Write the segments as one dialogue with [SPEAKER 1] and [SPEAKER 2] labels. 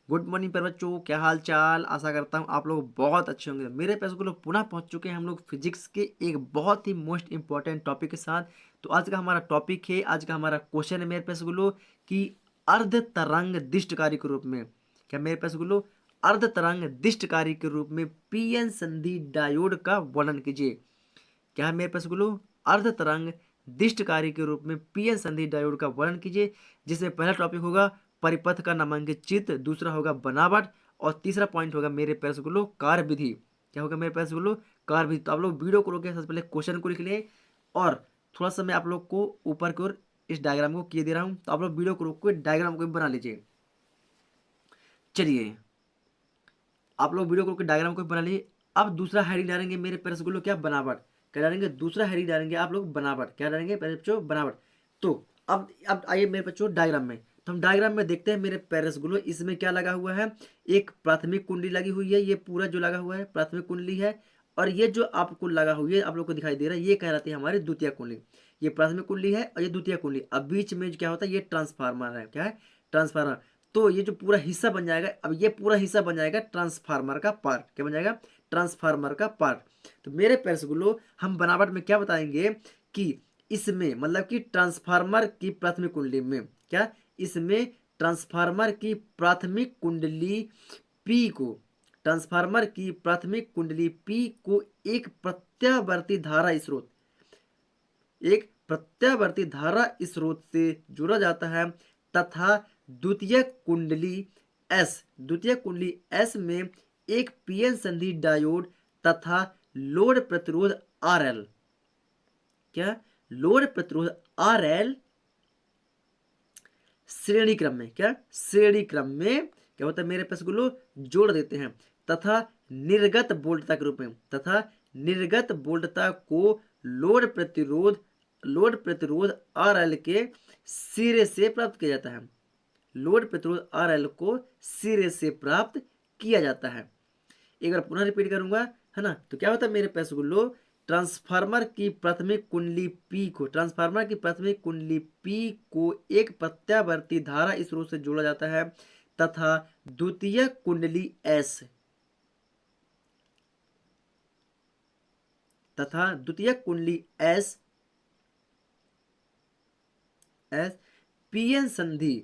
[SPEAKER 1] Good morning पर बच्चों, क्या हाल चाल। आशा करता हूँ आप लोग बहुत अच्छे होंगे। मेरे पैसे को लोग पुनः पहुँच चुके हैं हम लोग फिजिक्स के एक बहुत ही मोस्ट इंपॉर्टेंट टॉपिक के साथ। तो आज का हमारा टॉपिक है, आज का हमारा क्वेश्चन है मेरे पैसे को लोग कि अर्ध तरंग दिष्टकारी के रूप में, क्या मेरे पैसे को लोग अर्ध तरंग दिष्टकारी के रूप में पीएन संधि डायोड का वर्णन कीजिए। क्या है मेरे पास गुरु? अर्ध तरंग दिष्टकारी के रूप में पीएन संधि डायोड का वर्णन कीजिए, जिसमें पहला टॉपिक होगा परिपथ का नामांकित चित्र, दूसरा होगा बनावट और तीसरा पॉइंट होगा मेरे पैस गुलो कार्य विधि। क्या होगा मेरे पैस गुलो? कार्य विधि। तो आप लोग वीडियो को रोके सबसे पहले क्वेश्चन को लिख लें और थोड़ा सा मैं आप लोग को ऊपर की ओर इस डायग्राम को किए दे रहा हूँ, तो आप लोग वीडियो को रोक के डायग्राम को भी बना लीजिए। चलिए आप लोग वीडियो को डायग्राम को भी बना लिए। अब दूसरा हेडिंग डालेंगे मेरे पैस गुलो, क्या? बनावट। क्या डालेंगे? दूसरा हेडिंग डालेंगे आप लोग बनावट। क्या डालेंगे पहले बच्चों? बनावट। तो अब आइए मेरे बच्चों डायग्राम में। तो हम डायग्राम में देखते हैं मेरे पैरस गुलो, इसमें क्या लगा हुआ है? एक प्राथमिक कुंडली लगी हुई है, ये पूरा जो लगा हुआ है प्राथमिक कुंडली है। और ये जो आपको लगा हुई है, आप लोग को दिखाई दे रहा है, ये कहलाती है हमारी द्वितीय कुंडली। ये प्राथमिक कुंडली है और ये द्वितीय कुंडली। अब बीच में क्या होता है? ये ट्रांसफार्मर है। क्या है? ट्रांसफार्मर। तो ये जो पूरा हिस्सा बन जाएगा, अब ये पूरा हिस्सा बन जाएगा ट्रांसफार्मर का पार्ट। क्या बन जाएगा? ट्रांसफार्मर का पार्ट। तो मेरे पैरस गुलो, हम बनावट में क्या बताएंगे कि इसमें मतलब कि ट्रांसफार्मर की प्राथमिक कुंडली में, क्या इसमें ट्रांसफार्मर की प्राथमिक कुंडली पी को, ट्रांसफार्मर की प्राथमिक कुंडली पी को एक प्रत्यावर्ती धारा स्रोत, एक प्रत्यावर्ती धारा स्रोत से जोड़ा जाता है तथा द्वितीय कुंडली एस, द्वितीय कुंडली एस में एक पीएन संधि डायोड तथा लोड प्रतिरोध आर एल, क्या लोड प्रतिरोध आर एल श्रेणी क्रम में, क्या श्रेणी क्रम में क्या होता है मेरे पास गुलो जोड़ देते हैं तथा निर्गत वोल्टता के रूप में, तथा निर्गत वोल्टता को लोड प्रतिरोध, लोड प्रतिरोध आर एल के सिरे से प्राप्त किया जाता है। लोड प्रतिरोध आर एल को सिरे से प्राप्त किया जाता है। एक बार पुनः रिपीट करूंगा, है ना। तो क्या होता है मेरे पैसे गुल्लो, ट्रांसफार्मर की प्राथमिक कुंडली पी को, ट्रांसफार्मर की प्राथमिक कुंडली पी को एक प्रत्यावर्ती धारा स्रोत से जोड़ा जाता है तथा द्वितीय कुंडली एस, तथा द्वितीय कुंडली एस एस पीएन संधि,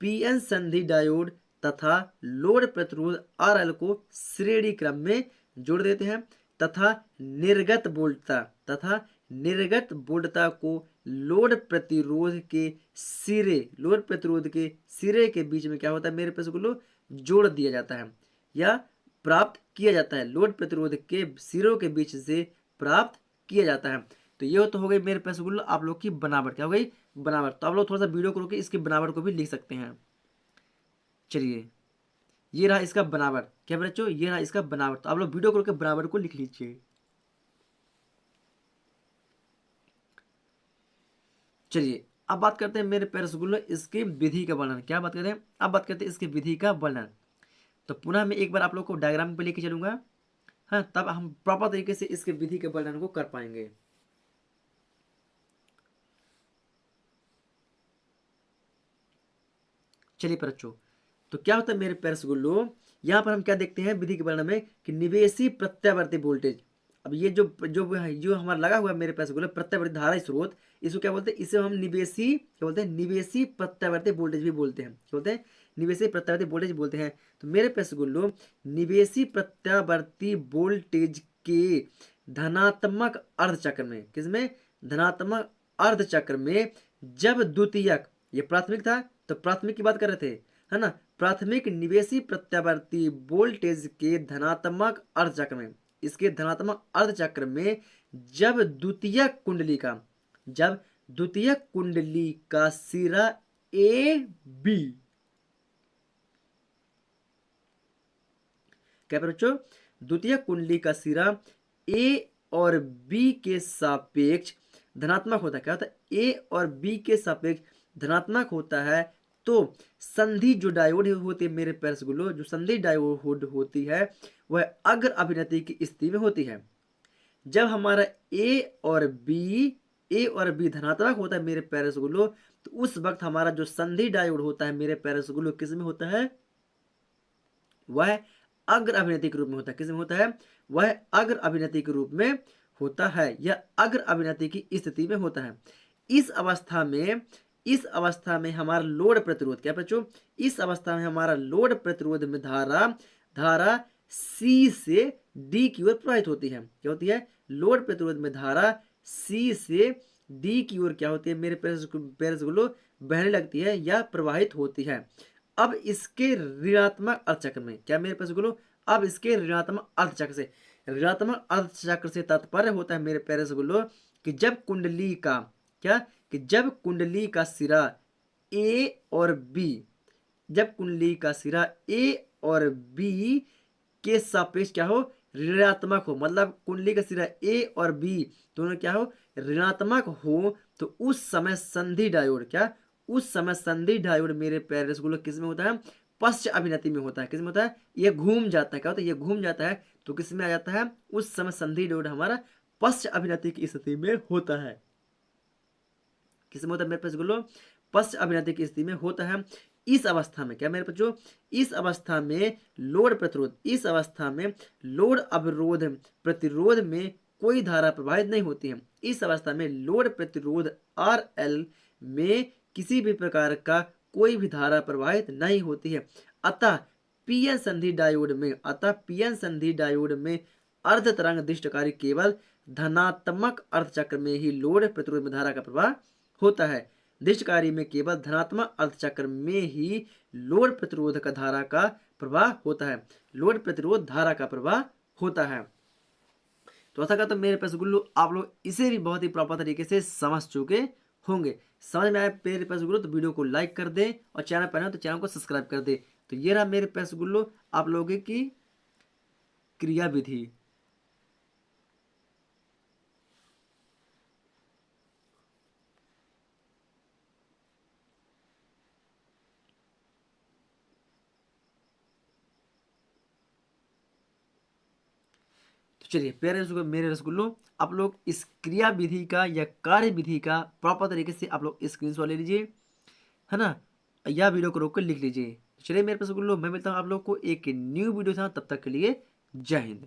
[SPEAKER 1] पीएन संधि डायोड तथा लोड प्रतिरोध आर एल को श्रेणी क्रम में जोड़ देते हैं तथा निर्गत वोल्टता, तथा निर्गत वोल्टता को लोड प्रतिरोध के सिरे, लोड प्रतिरोध के सिरे के बीच में क्या होता है मेरे पास को जोड़ दिया जाता है या प्राप्त किया जाता है। लोड प्रतिरोध के सिरों के बीच से प्राप्त किया जाता है। तो ये तो हो गई मेरे पास आप लोग की बनावट। क्या हो गई? बनावट। तो आप लोग थोड़ा सा वीडियो को रोके इसकी बनावट को भी लिख सकते हैं। चलिए ये रहा इसका बनावट। क्या बच्चों? ये रहा इसका बनावट। तो आप लोग वीडियो को रोके बनावट को लिख लीजिए। चलिए अब बात करते हैं मेरे प्यारे रसगुल्लो इसकी विधि का वर्णन। क्या बात करते हैं? अब बात करते हैं इसकी विधि का वर्णन। तो पुनः मैं एक बार आप लोग को डायग्राम पे लेके चलूंगा, हाँ, तब हम प्रॉपर तरीके से इसके विधि के वर्णन को कर पाएंगे। चलिए पर बच्चों, तो क्या होता है मेरे प्यारे रसगुल्लो, यहाँ पर हम क्या देखते हैं विधि के वर्णन में कि निवेशी प्रत्यावर्ती वोल्टेज। अब ये जो जो जो हमारा लगा हुआ है मेरे पास बोले प्रत्यावर्ती धारा स्रोत, इसको क्या बोलते हैं? इसे हम निवेशी, क्या बोलते हैं? निवेशी प्रत्यावर्ती वोल्टेज भी बोलते हैं। क्या बोलते हैं? निवेशी प्रत्यावर्ती वोल्टेज बोलते हैं। तो मेरे पास बोलो निवेशी प्रत्यावर्ती वोल्टेज के धनात्मक अर्धचक्र में, किसमें? धनात्मक अर्धचक्र में जब द्वितीयक, ये प्राथमिक था तो प्राथमिक की बात कर रहे थे, है ना। प्राथमिक निवेशी प्रत्यावर्ती वोल्टेज के धनात्मक अर्धचक्र में, इसके धनात्मक अर्धचक्र में जब द्वितीय कुंडली का, जब द्वितीय कुंडली का सिरा ए बी, क्या बच्चों? द्वितीय कुंडली का सिरा ए और बी के सापेक्ष धनात्मक होता है। क्या होता है? ए और बी के सापेक्ष धनात्मक होता है। तो संधि जो डायोड होती है मेरे पैरस गुलो, जो संधि डायोड होती है वह अग्र अभिनति की स्थिति में होती है। जब हमारा ए और बी धनात्मक होता है मेरे पैरस गुलो, तो उस वक्त हमारा जो संधि डायोड होता है मेरे पैरस गुलो किस में होता है? वह अग्र अभिनेत्री के रूप में होता है। किस में होता है? वह अग्र अभिनेत्री के रूप में होता है या अग्र अभिनेत्री की स्थिति में होता है। इस अवस्था में हमारा लोड प्रतिरोध क्या बच्चों? इस अवस्था में हमारा लोड प्रतिरोध में धारा सी से डी की ओर प्रवाहित होती है। क्या होती है? लोड प्रतिरोध में धारा सी से डी की ओर क्या होती है मेरे पेरेसगुल्लो? बहने लगती है या प्रवाहित होती है। अब इसके ऋणात्मक अर्धचक्र में क्या मेरे पेरेसगुल्लो? अब इसके ऋणात्मक अर्धचक्र से तात्पर्य होता है मेरे पेरेसगुल्लो कि जब कुंडली का सिरा ए और बी के सापेक्ष क्या हो? ऋणात्मक हो। मतलब कुंडली का सिरा ए और बी दोनों क्या हो? ऋणात्मक हो। तो उस समय संधि डायोड मेरे पेरेसगुल्लो किस में होता है? पश्च अभिनेत्री में होता है। किस में होता है? ये घूम जाता है। क्या होता है? ये घूम जाता है। तो किस में आ जाता है? उस समय संधि डायोड हमारा पश्च अभिनेत्री की स्थिति में होता है। किस में होता है मेरे पेरेसगुल्लो? पश्च अभिनेत्री की स्थिति में होता है। इस अवस्था में क्या मेरे बच्चों? इस अवस्था में लोड अवरोध प्रतिरोध में कोई धारा प्रवाहित नहीं होती है। इस अवस्था में लोड प्रतिरोध RL में किसी भी प्रकार का कोई भी धारा प्रवाहित नहीं होती है। अतः पीएन संधि डायोड में अर्ध तरंग दृष्टिकारी केवल धनात्मक अर्धचक्र में ही लोड प्रतिरोध में धारा का प्रवाह होता है। दृष्टिकारी में केवल धनात्मक अर्धचक्र में ही लोड प्रतिरोध का धारा का प्रवाह होता है। तो ऐसा करते मेरे पेरेसगुल्लो आप लोग इसे भी बहुत ही प्रॉपर तरीके से समझ चुके होंगे। समझ में आया मेरे पेरेसगुल्लो तो वीडियो को लाइक कर दे और चैनल पर हो तो चैनल को सब्सक्राइब कर दे। तो ये रहा मेरे पेरेसगुल्लो आप लोगों की क्रिया विधि। चलिए मेरे रसगुल्लो आप लोग इस क्रिया विधि का या कार्य विधि का प्रॉपर तरीके से आप लोग स्क्रीनशॉट ले लीजिए, है ना, या वीडियो को रोक कर लिख लीजिए। चलिए मेरे रसगुल्लो मैं मिलता हूँ आप लोग को एक न्यू वीडियो था, तब तक के लिए जय हिंद।